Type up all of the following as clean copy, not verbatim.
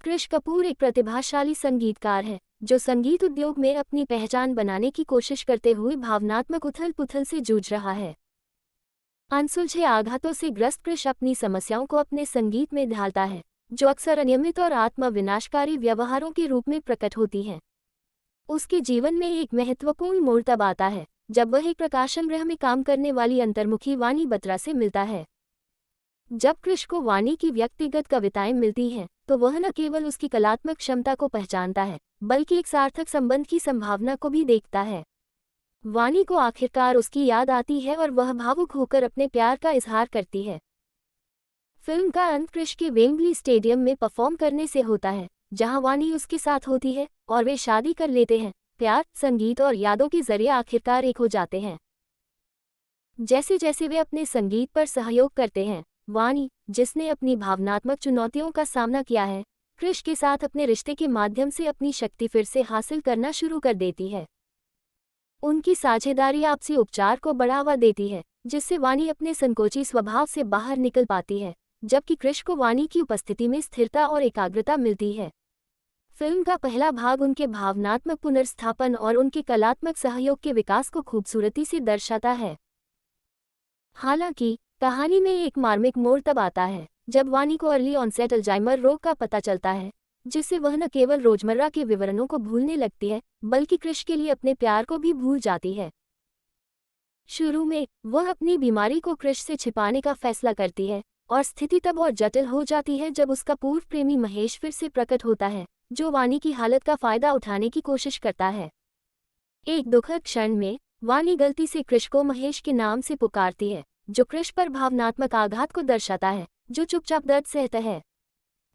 कृष कपूर एक प्रतिभाशाली संगीतकार है जो संगीत उद्योग में अपनी पहचान बनाने की कोशिश करते हुए भावनात्मक उथल-पुथल से जूझ रहा है। अनसुलझे आघातों से ग्रस्त कृष अपनी समस्याओं को अपने संगीत में ढालता है, जो अक्सर अनियमित और आत्मविनाशकारी व्यवहारों के रूप में प्रकट होती हैं। उसके जीवन में एक महत्वपूर्ण मोड़ तब आता है जब वह एक प्रकाशन गृह में काम करने वाली अंतर्मुखी वानी बत्रा से मिलता है। जब कृष को वानी की व्यक्तिगत कविताएं मिलती हैं, तो वह न केवल उसकी कलात्मक क्षमता को पहचानता है, बल्कि एक सार्थक संबंध की संभावना को भी देखता है। वानी को आखिरकार उसकी याद आती है और वह भावुक होकर अपने प्यार का इजहार करती है। फिल्म का अंत कृष के वेम्बली स्टेडियम में परफॉर्म करने से होता है, जहां वानी उसके साथ होती है और वे शादी कर लेते हैं। प्यार, संगीत और यादों के जरिए आखिरकार एक हो जाते हैं। जैसे जैसे वे अपने संगीत पर सहयोग करते हैं, वानी, जिसने अपनी भावनात्मक चुनौतियों का सामना किया है, कृष के साथ अपने रिश्ते के माध्यम से अपनी शक्ति फिर से हासिल करना शुरू कर देती है। उनकी साझेदारी आपसी उपचार को बढ़ावा देती है, जिससे वानी अपने संकोची स्वभाव से बाहर निकल पाती है, जबकि कृष को वानी की उपस्थिति में स्थिरता और एकाग्रता मिलती है। फिल्म का पहला भाग उनके भावनात्मक पुनर्स्थापन और उनके कलात्मक सहयोग के विकास को खूबसूरती से दर्शाता है। हालांकि कहानी में एक मार्मिक मोड़ तब आता है जब वानी को अर्ली ऑनसेट अल्जाइमर रोग का पता चलता है, जिससे वह न केवल रोजमर्रा के विवरणों को भूलने लगती है, बल्कि कृष के लिए अपने प्यार को भी भूल जाती है। शुरू में वह अपनी बीमारी को कृष से छिपाने का फैसला करती है, और स्थिति तब और जटिल हो जाती है जब उसका पूर्व प्रेमी महेश फिर से प्रकट होता है, जो वानी की हालत का फायदा उठाने की कोशिश करता है। एक दुखद क्षण में वानी गलती से कृष को महेश के नाम से पुकारती है, जो कृष पर भावनात्मक आघात को दर्शाता है, जो चुपचाप दर्द सहता है।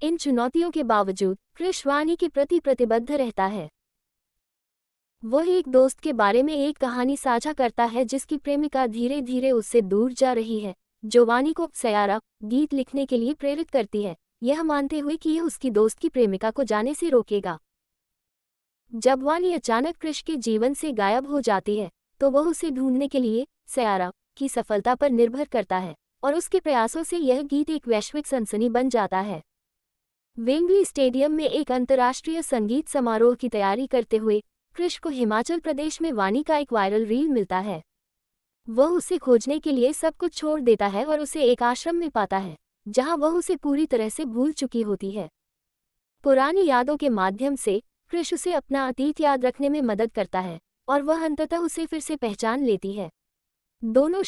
इन चुनौतियों के बावजूद कृष वानी के प्रति प्रतिबद्ध रहता है। वह एक दोस्त के बारे में एक कहानी साझा करता है जिसकी प्रेमिका धीरे धीरे उससे दूर जा रही है, जो वानी को सयारा गीत लिखने के लिए प्रेरित करती है, यह मानते हुए कि यह उसकी दोस्त की प्रेमिका को जाने से रोकेगा। जब वानी अचानक कृष के जीवन से गायब हो जाती है, तो वह उसे ढूंढने के लिए सयारा की सफलता पर निर्भर करता है, और उसके प्रयासों से यह गीत एक वैश्विक सनसनी बन जाता है। वेम्बली स्टेडियम में एक अंतर्राष्ट्रीय संगीत समारोह की तैयारी करते हुए कृष को हिमाचल प्रदेश में वानी का एक वायरल रील मिलता है। वह उसे खोजने के लिए सब कुछ छोड़ देता है और उसे एक आश्रम में पाता है, जहां वह उसे पूरी तरह से भूल चुकी होती है। पुरानी यादों के माध्यम से कृष उसे अपना अतीत याद रखने में मदद करता है, और वह अंततः उसे फिर से पहचान लेती है। दोनों